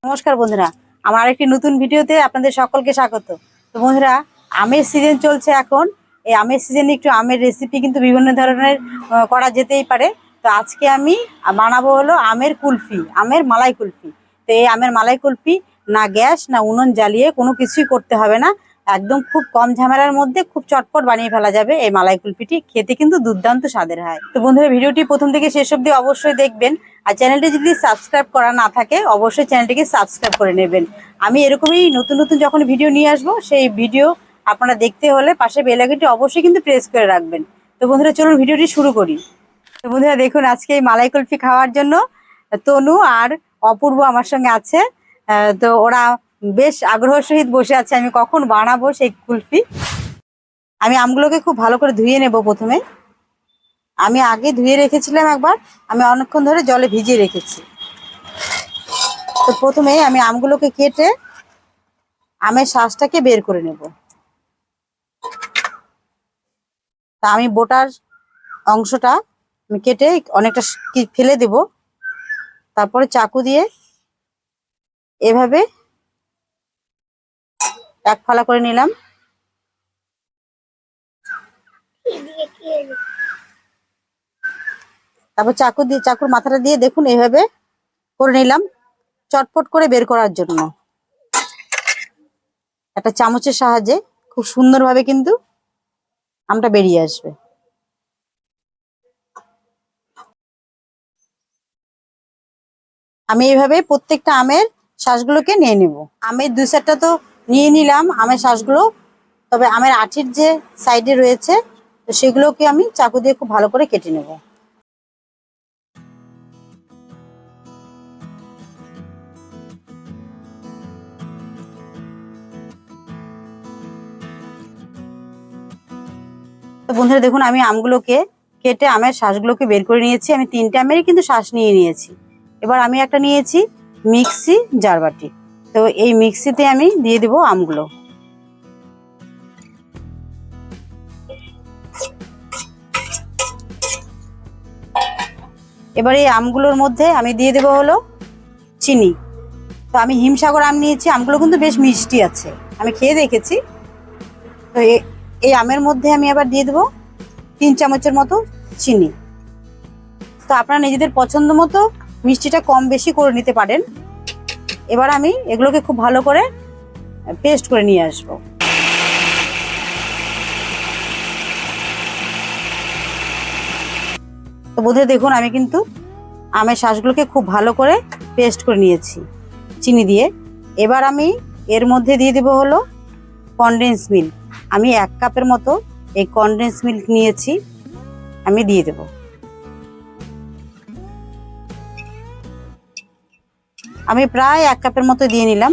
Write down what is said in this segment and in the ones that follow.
নমস্কার বন্ধুরা, আমার আরেকটি নতুন ভিডিওতে আপনাদের সকলকে স্বাগত। তো বন্ধুরা, আমের সিজন চলছে এখন। এই আমের সিজনে একটু আমের রেসিপি কিন্তু বিভিন্ন ধরনের করা যেতেই পারে। তো আজকে আমি বানাবো হলো আমের কুলফি, আমের মালাই কুলফি। তো এই আমের মালাই কুলফি না গ্যাস না উনুন জ্বালিয়ে কোনো কিছুই করতে হবে না, একদম খুব কম ঝামেলার মধ্যে খুব চটপট বানিয়ে ফেলা যাবে। এই মালাই কুলফিটি খেতে কিন্তু দুর্দান্ত স্বাদের হয়। তো বন্ধুরা, ভিডিওটি প্রথম থেকে শেষ অবধি অবশ্যই দেখবেন। আর চ্যানেলটি যদি সাবস্ক্রাইব করা না থাকে অবশ্যই চ্যানেলটিকে সাবস্ক্রাইব করে নেবেন। আমি এরকমই নতুন নতুন যখন ভিডিও নিয়ে আসবো সেই ভিডিও আপনারা দেখতে হলে পাশে বেল আইকনটি অবশ্যই কিন্তু প্রেস করে রাখবেন। তো বন্ধুরা, চলুন ভিডিওটি শুরু করি। তো বন্ধুরা দেখুন, আজকে এই মালাই কুলফি খাওয়ার জন্য তনু আর অপূর্ব আমার সঙ্গে আছে। তো ওরা বেশ আগ্রহ সহিত বসে আছে আমি কখন বানাবো সেই কুলফি। আমি আমগুলোকে খুব ভালো করে ধুয়ে নেব। প্রথমে আমি আগে ধুয়ে রেখেছিলাম একবার, আমি অনেকক্ষণ ধরে জলে ভিজিয়ে রেখেছি। তো প্রথমে আমি আমগুলোকে কেটে আমের শাঁসটাকে বের করে নেব। তা আমি বোটার অংশটা আমি কেটে অনেকটা ফেলে দেব। তারপরে চাকু দিয়ে এভাবে এক ফালা করে নিলাম। তারপর চাকুর মাথাটা দিয়ে দেখুন এইভাবে করে নিলাম, চটপট করে বের করার জন্য। একটা চামচের সাহায্যে খুব সুন্দরভাবে কিন্তু আমটা বেরিয়ে আসবে। আমি এইভাবে প্রত্যেকটা আমের শাঁসগুলোকে নিয়ে নেব। আমের দুই সাইডটা তো নিয়ে নিলাম আমের শাঁসগুলো, তবে আমের আঠির যে সাইডে রয়েছে তো সেগুলোকে আমি চাকু দিয়ে খুব ভালো করে কেটে নেব। তো বন্ধুরা দেখুন, আমি আমগুলোকে কেটে আমের শাঁসগুলোকে বের করে নিয়েছি। আমি 3টে আমেরই কিন্তু শাঁস নিয়ে নিয়েছি। এবার আমি একটা নিয়েছি মিক্সি জার বাটি। তো এই মিক্সিতে আমি দিয়ে দেবো আমগুলো। এবার এই আমগুলোর মধ্যে আমি দিয়ে দেবো হলো চিনি। তো আমি হিমসাগর আম নিয়েছি, আমগুলো কিন্তু বেশ মিষ্টি আছে, আমি খেয়ে দেখেছি। তো এই আমের মধ্যে আমি আবার দিয়ে দেবো 3 চামচের মতো চিনি। তো আপনারা নিজেদের পছন্দ মতো মিষ্টিটা কম বেশি করে নিতে পারেন। এবার আমি এগুলোকে খুব ভালো করে পেস্ট করে নিয়ে আসবো। তো বোধহয় দেখুন, আমি কিন্তু আমের শাঁসগুলোকে খুব ভালো করে পেস্ট করে নিয়েছি চিনি দিয়ে। এবার আমি এর মধ্যে দিয়ে দেবো হলো কনডেন্স মিল্ক। আমি 1 কাপের মতো এই কনডেন্স মিল্ক নিয়েছি, আমি দিয়ে দেব। আমি প্রায় 1 কাপের মতো দিয়ে নিলাম।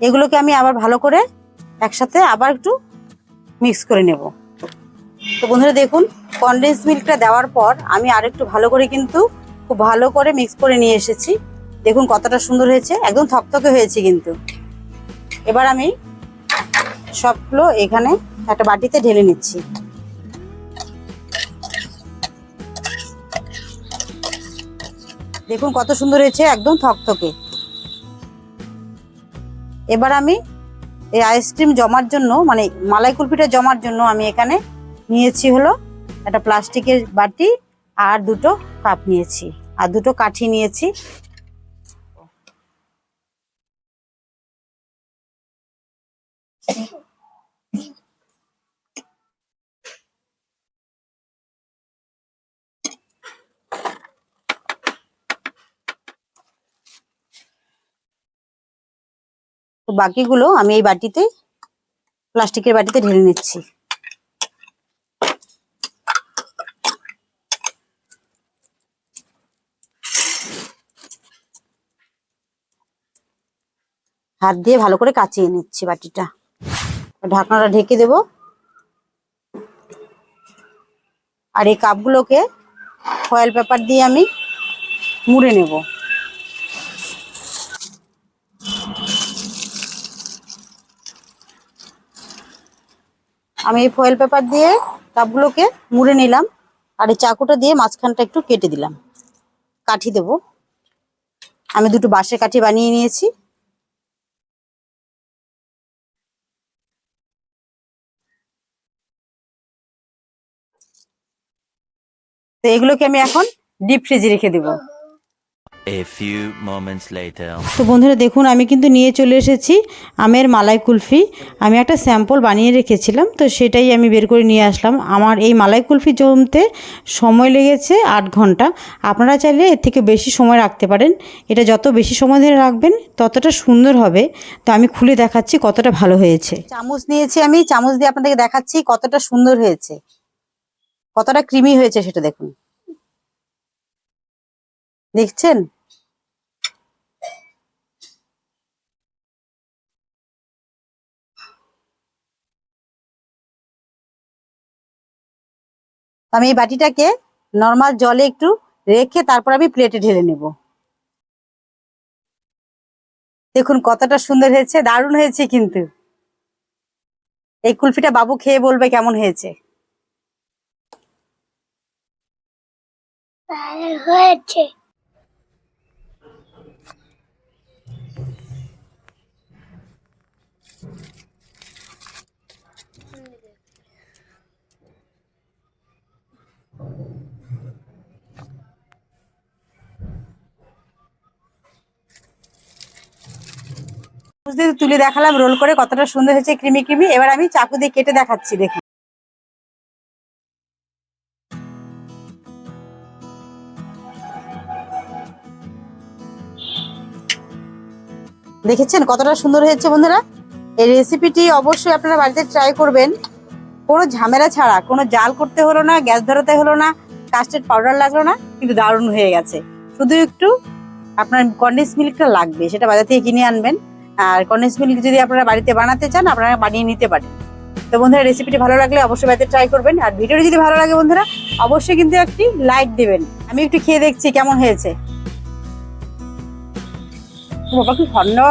এগুলোকে আমি আবার ভালো করে একসাথে আবার একটু মিক্স করে নেব। তো বন্ধুরা দেখুন, কনডেন্স মিল্কটা দেওয়ার পর আমি আর একটু ভালো করে কিন্তু খুব ভালো করে মিক্স করে নিয়ে এসেছি। দেখুন কতটা সুন্দর হয়েছে, একদম থকথকে হয়েছে কিন্তু। এবার আমি সবগুলো এখানে একটা বাটিতে ঢেলে নিচ্ছি। দেখুন কত সুন্দর হয়েছে, একদম থকথকে। এবার আমি এই আইসক্রিম জমার জন্য, মানে মালাই কুলফিটা জমার জন্য আমি এখানে নিয়েছি হলো একটা প্লাস্টিকের বাটি আর 2টো কাপ নিয়েছি আর 2টো কাঠি নিয়েছি। তো বাকিগুলো আমি এই বাটিতে, প্লাস্টিকের বাটিতে ঢেলে নিচ্ছি। হাত দিয়ে ভালো করে কাচিয়ে নিচ্ছি বাটিটা। ঢাকনাটা ঢেকে দেব। আর এই কাপগুলোকে ফয়েল পেপার দিয়ে আমি মুড়ে নেব। আমি এই ফয়েল পেপার দিয়ে কাপগুলোকে মুড়ে নিলাম। আর এই চাকুটা দিয়ে মাঝখানটা একটু কেটে দিলাম, কাঠি দেব। আমি দুটো বাঁশের কাঠি বানিয়ে নিয়েছি। তো এগুলোকে আমি এখন ডিপ ফ্রিজে রেখে দেবো। A few moments later. তো বন্ধুরা দেখুন, আমি কিন্তু নিয়ে চলে এসেছি আমের মালাই কুলফি। আমি একটা স্যাম্পল বানিয়ে রেখেছিলাম, তো সেটাই আমি বের করে নিয়ে আসলাম। আমার এই মালাই কুলফি জমতে সময় লেগেছে 8 ঘন্টা। আপনারা চাইলে এর থেকে বেশি সময় রাখতে পারেন। এটা যত বেশি সময় ধরে রাখবেন ততটা সুন্দর হবে। তো আমি খুলে দেখাচ্ছি কতটা ভালো হয়েছে। চামচ নিয়েছি আমি, চামচ দিয়ে আপনাদেরকে দেখাচ্ছি কতটা সুন্দর হয়েছে, কতটা ক্রিমি হয়েছে সেটা দেখুন। দেখছেন? আমি এই বাটিটাকে নর্মাল জলে একটু রেখে তারপর আমি প্লেটে ঢেলে নেব। দেখুন কতটা সুন্দর হয়েছে, দারুণ হয়েছে। কিন্তু এই কুলফিটা বাবু খেয়ে বলবে কেমন হয়েছে। হয়েছে। তুলে দেখালাম রোল করে কতটা সুন্দর হয়েছে, ক্রিমি ক্রিমি। এবার আমি চাকু দিয়ে কেটে দেখাচ্ছি, দেখুন। দেখেছেন কতটা সুন্দর হয়েছে বন্ধুরা। এই রেসিপিটি অবশ্যই আপনারা বাড়িতে ট্রাই করবেন। কোনো ঝামেলা ছাড়া, কোনো জাল করতে হলো না, গ্যাস ধরাতে হলো না, কাস্টার্ড পাউডার লাগলো না, কিন্তু দারুণ হয়ে গেছে। শুধু একটু আপনার কন্ডেন্স মিল্কটা লাগবে, সেটা বাজার থেকে কিনে আনবেন। আর কন্ডেন্স মিল্ক যদি আপনারা বাড়িতে বানাতে চান আপনারা বানিয়ে নিতে পারেন। তো বন্ধুরা রেসিপিটি ভালো লাগলে অবশ্যই বাড়িতে ট্রাই করবেন। আর ভিডিওটি যদি ভালো লাগে বন্ধুরা অবশ্যই কিন্তু একটি লাইক দেবেন। আমি একটু খেয়ে দেখছি কেমন হয়েছে। বাবা কি ঠান্ডা!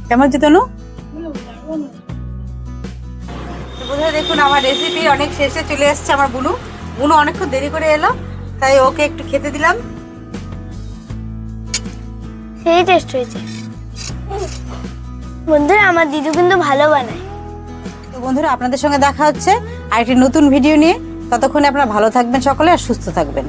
কেমন হচ্ছে তনু? বন্ধুরা দেখুন আমার রেসিপি অনেক শেষে চলে এসছে। আমার বুনু অনেকক্ষণ দেরি করে এলো, তাই ওকে একটু খেতে দিলাম। সেই টেস্ট হয়েছে। বন্ধুরা আমার দিদু কিন্তু ভালো বানায়। তো বন্ধুরা আপনাদের সঙ্গে দেখা হচ্ছে আরেকটি নতুন ভিডিও নিয়ে। ততক্ষণে আপনারা ভালো থাকবেন সকলে, আর সুস্থ থাকবেন।